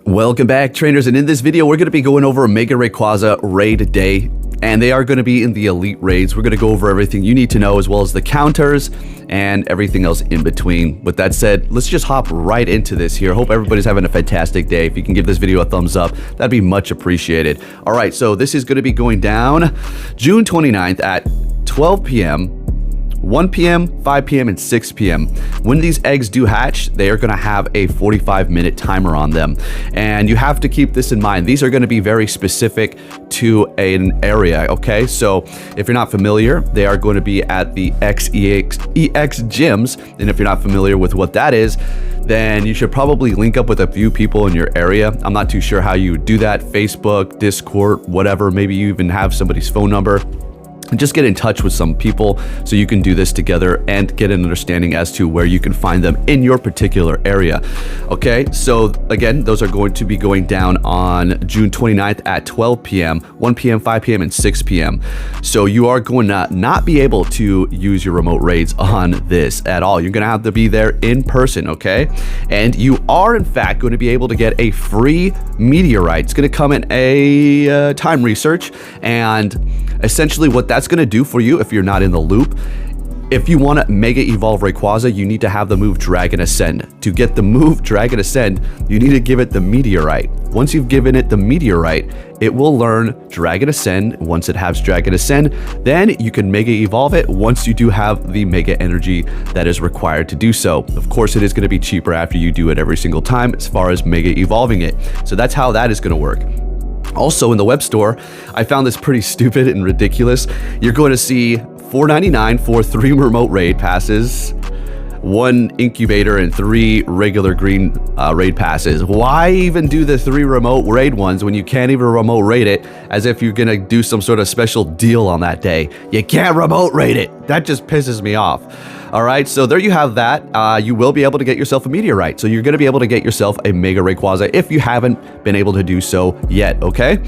Welcome back, trainers, and in this video we're going to be going over a Mega Rayquaza raid day, and they are going to be in the elite raids. We're going to go over everything you need to know, as well as the counters and everything else in between. With that said, let's just hop right into this here. Hope everybody's having a fantastic day. If you can give this video a thumbs up, that'd be much appreciated. All right, so this is going to be going down June 29th at 12 p.m. 1 p.m., 5 p.m., and 6 p.m. When these eggs do hatch, they are going to have a 45-minute timer on them. And you have to keep this in mind. These are going to be very specific to an area, okay? So if you're not familiar, they are going to be at the EX gyms. And if you're not familiar with what that is, then you should probably link up with a few people in your area. I'm not too sure how you would do that. Facebook, Discord, whatever. Maybe you even have somebody's phone number. Just get in touch with some people so you can do this together and get an understanding as to where you can find them in your particular area. Okay, so again, those are going to be going down on June 29th at 12 p.m., 1 p.m., 5 p.m., and 6 p.m. So you are going to not be able to use your remote raids on this at all. You're going to have to be there in person, okay? And you are, in fact, going to be able to get a free meteorite. It's going to come in a time research, and essentially what that's going to do for you, if you're not in the loop, if you want to Mega Evolve Rayquaza, you need to have the move Dragon Ascent. To get the move Dragon Ascent, you need to give it the meteorite. Once you've given it the meteorite, it will learn Dragon Ascent. Once it has Dragon Ascent, then you can Mega Evolve it once you do have the Mega Energy that is required to do so. Of course, it is going to be cheaper after you do it every single time as far as Mega Evolving it. So that's how that is going to work. Also, in the web store, I found this pretty stupid and ridiculous. You're going to see $4.99 for 3 remote raid passes, 1 incubator, and 3 regular green raid passes. Why even do the 3 remote raid ones when you can't even remote raid it, as if you're gonna do some sort of special deal on that day? You can't remote raid it. That just pisses me off. All right, so there you have that. You will be able to get yourself a meteorite. So you're going to be able to get yourself a Mega Rayquaza if you haven't been able to do so yet, okay?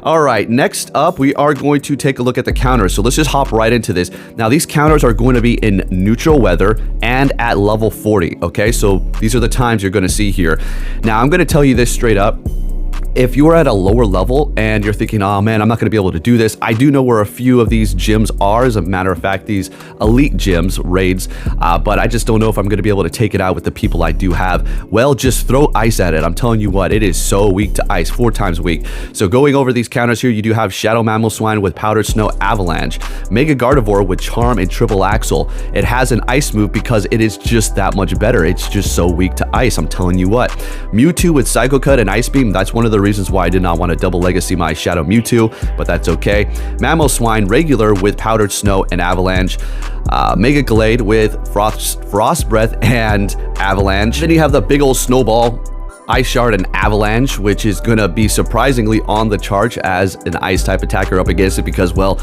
All right, next up, we are going to take a look at the counters. So let's just hop right into this. Now, these counters are going to be in neutral weather and at level 40, okay? So these are the times you're going to see here. Now, I'm going to tell you this straight up. If you are at a lower level and you're thinking, oh man, I'm not going to be able to do this, I do know where a few of these gyms are. As a matter of fact, these elite gyms, raids, but I just don't know if I'm going to be able to take it out with the people I do have. Well, just throw ice at it. I'm telling you what, it is so weak to ice, 4 times weak. So going over these counters here, you do have Shadow Mamoswine with Powdered Snow Avalanche, Mega Gardevoir with Charm and Triple Axle. It has an ice move because it is just that much better. It's just so weak to ice, I'm telling you what. Mewtwo with Psycho Cut and Ice Beam, that's one of the reasons why I did not want to double legacy my Shadow Mewtwo, but that's okay. Mamoswine regular with Powdered Snow and Avalanche, Mega Glade with Frost Breath and Avalanche. Then you have the big old Snowball, Ice Shard, and Avalanche, which is going to be surprisingly on the charge as an ice type attacker up against it because, well,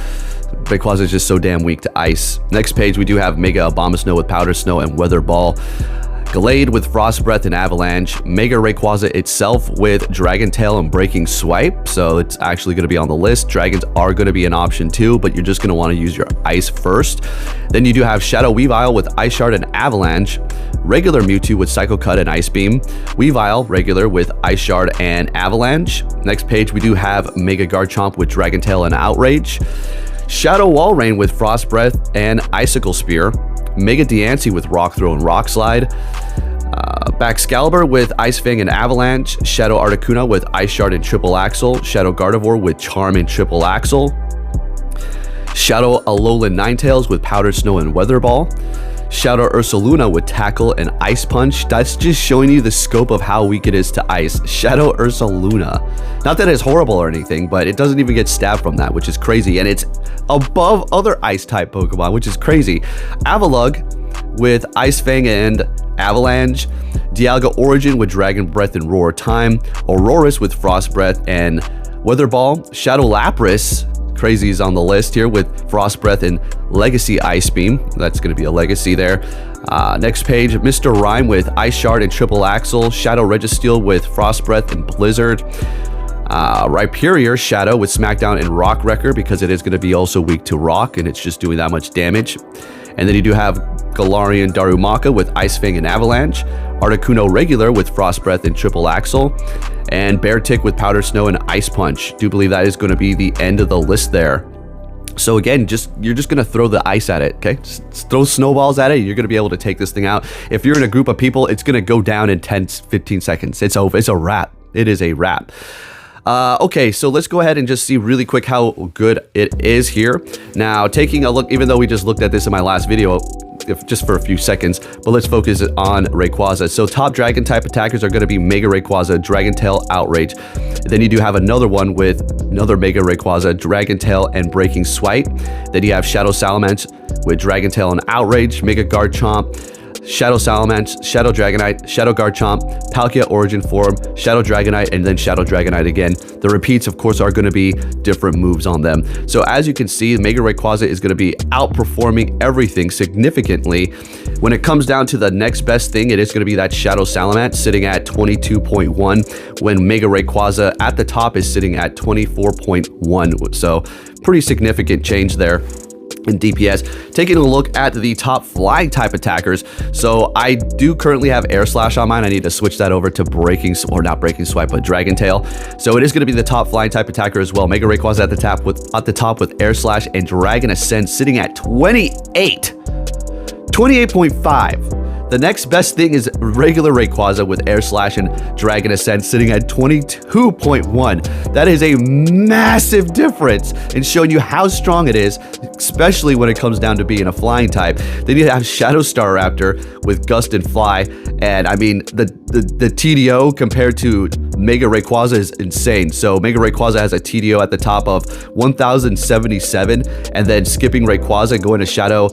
Rayquaza is just so damn weak to ice. Next page, we do have Mega Abomasnow with Powder Snow and Weather Ball, Glade with Frost Breath and Avalanche, Mega Rayquaza itself with Dragon Tail and Breaking Swipe, so it's actually going to be on the list. Dragons are going to be an option too, but you're just going to want to use your ice first. Then you do have Shadow Weavile with Ice Shard and Avalanche, regular Mewtwo with Psycho Cut and Ice Beam, Weavile regular with Ice Shard and Avalanche. Next page, we do have Mega Garchomp with Dragon Tail and Outrage, Shadow Walrein with Frost Breath and Icicle Spear, Mega Diancie with Rock Throw and Rock Slide, Baxcalibur with Ice Fang and Avalanche, Shadow Articuno with Ice Shard and Triple Axle, Shadow Gardevoir with Charm and Triple Axle, Shadow Alolan Ninetales with Powdered Snow and Weather Ball, Shadow Ursaluna with Tackle and Ice Punch. That's just showing you the scope of how weak it is to ice. Shadow Ursaluna. Not that it's horrible or anything, but it doesn't even get stabbed from that, which is crazy. And it's above other ice type Pokemon, which is crazy. Avalugg with Ice Fang and Avalanche, Dialga Origin with Dragon Breath and Roar Time, Aurorus with Frost Breath and Weather Ball, Shadow Lapras, crazy, is on the list here with Frost Breath and Legacy Ice Beam. That's going to be a legacy there. Next page, Mr. Rhyme with Ice Shard and Triple Axle, Shadow Registeel with Frost Breath and Blizzard, Rhyperior Shadow with Smackdown and Rock Wrecker because it is going to be also weak to rock and it's just doing that much damage. And then you do have Galarian Darumaka with Ice Fang and Avalanche, Articuno regular with Frost Breath and Triple Axle, and Beartic with Powder Snow and Ice Punch. Do believe that is going to be the end of the list there. So again, you're just gonna throw the ice at it, okay? Just throw snowballs at it. You're gonna be able to take this thing out. If you're in a group of people, it's gonna go down in 10, 15 seconds. It's over. It's a wrap. It is a wrap. Okay, so let's go ahead and just see really quick how good it is here. Now, taking a look, even though we just looked at this in my last video, just for a few seconds, but let's focus on Rayquaza. So top dragon type attackers are going to be Mega Rayquaza, Dragon Tail, Outrage. Then you do have another one with another Mega Rayquaza, Dragon Tail, and Breaking Swipe. Then you have Shadow Salamence with Dragon Tail and Outrage, Mega Garchomp, Shadow Salamence, Shadow Dragonite, Shadow Garchomp, Palkia Origin Form, Shadow Dragonite, and then Shadow Dragonite again. The repeats, of course, are going to be different moves on them. So as you can see, Mega Rayquaza is going to be outperforming everything significantly. When it comes down to the next best thing, it is going to be that Shadow Salamence sitting at 22.1, when Mega Rayquaza at the top is sitting at 24.1. So pretty significant change there in DPS. Taking a look at the top flying type attackers, so I do currently have Air Slash on mine. I need to switch that over to not Breaking Swipe, but Dragon Tail. So it is going to be the top flying type attacker as well. Mega Rayquaza at the top with Air Slash and Dragon Ascent sitting at 28.5. The next best thing is regular Rayquaza with Air Slash and Dragon Ascent sitting at 22.1. That is a massive difference in showing you how strong it is, especially when it comes down to being a flying type. Then you have Shadow Staraptor with Gust and Fly, and I mean the TDO compared to Mega Rayquaza is insane. So Mega Rayquaza has a TDO at the top of 1077, and then skipping Rayquaza going to Shadow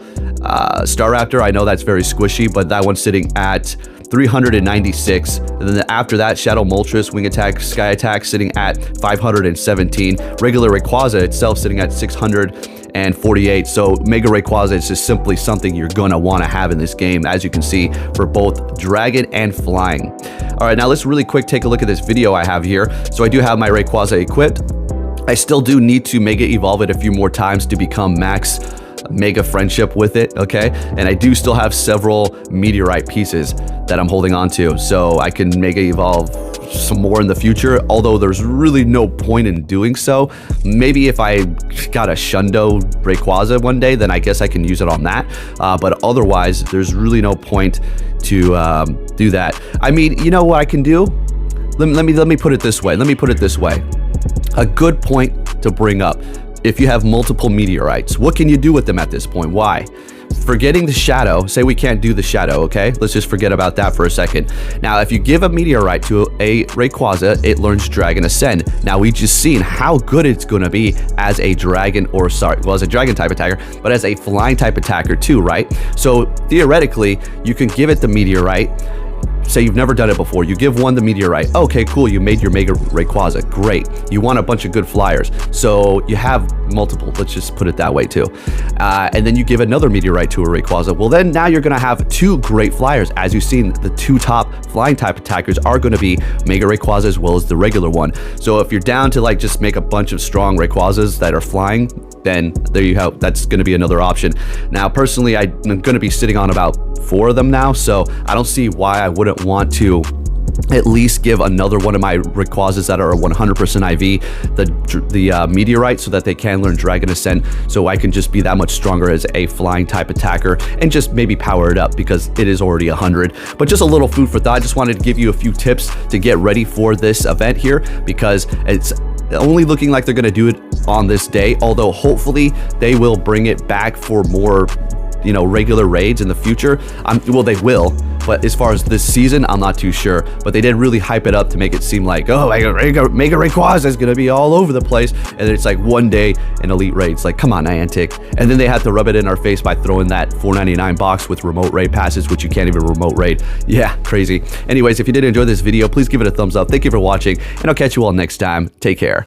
Staraptor. I know that's very squishy, but that one's sitting at 396. And then after that, Shadow Moltres, Wing Attack, Sky Attack sitting at 517. Regular Rayquaza itself sitting at 648. So Mega Rayquaza is just simply something you're gonna want to have in this game, as you can see, for both Dragon and Flying. All right, now let's really quick take a look at this video I have here. So I do have my Rayquaza equipped. I still do need to Mega Evolve it a few more times to become max Mega Friendship with it, okay? And I do still have several Meteorite pieces that I'm holding on to, so I can Mega Evolve some more in the future, although there's really no point in doing so. Maybe if I got a Shundo Rayquaza one day, then I guess I can use it on that, but otherwise there's really no point to do that. I mean, you know what I can do? Let me put it this way. A good point to bring up: if you have multiple Meteorites, what can you do with them at this point? Why? Forgetting the Shadow, say we can't do the Shadow, okay? Let's just forget about that for a second. Now, if you give a Meteorite to a Rayquaza, it learns Dragon Ascent. Now, we've just seen how good it's going to be as a Dragon, as a Dragon type attacker, but as a Flying type attacker too, right? So, theoretically, you can give it the Meteorite. Say you've never done it before, you give one the Meteorite. Okay, cool, you made your Mega Rayquaza, great. You want a bunch of good flyers, so you have multiple, let's just put it that way too. And then you give another Meteorite to a Rayquaza. Well, then now you're gonna have two great flyers. As you've seen, the two top flying type attackers are gonna be Mega Rayquaza as well as the regular one. So if you're down to like just make a bunch of strong Rayquazas that are flying, then there you have, that's going to be another option. Now, personally, I'm going to be sitting on about 4 of them now, so I don't see why I wouldn't want to at least give another one of my Rayquazas that are 100% IV the Meteorite, so that they can learn Dragon Ascent, so I can just be that much stronger as a flying type attacker and just maybe power it up because it is already 100. But just a little food for thought. I just wanted to give you a few tips to get ready for this event here, because it's only looking like they're going to do it on this day, although hopefully they will bring it back for more, you know, regular raids in the future. Well, they will, but as far as this season, I'm not too sure. But they did really hype it up to make it seem like, oh, Mega Rayquaza is gonna be all over the place, and then it's like one day in Elite Raids. Like, come on, Niantic. And then they had to rub it in our face by throwing that $4.99 box with remote raid passes, which you can't even remote raid. Yeah, crazy. Anyways, if you did enjoy this video, please give it a thumbs up. Thank you for watching, and I'll catch you all next time. Take care.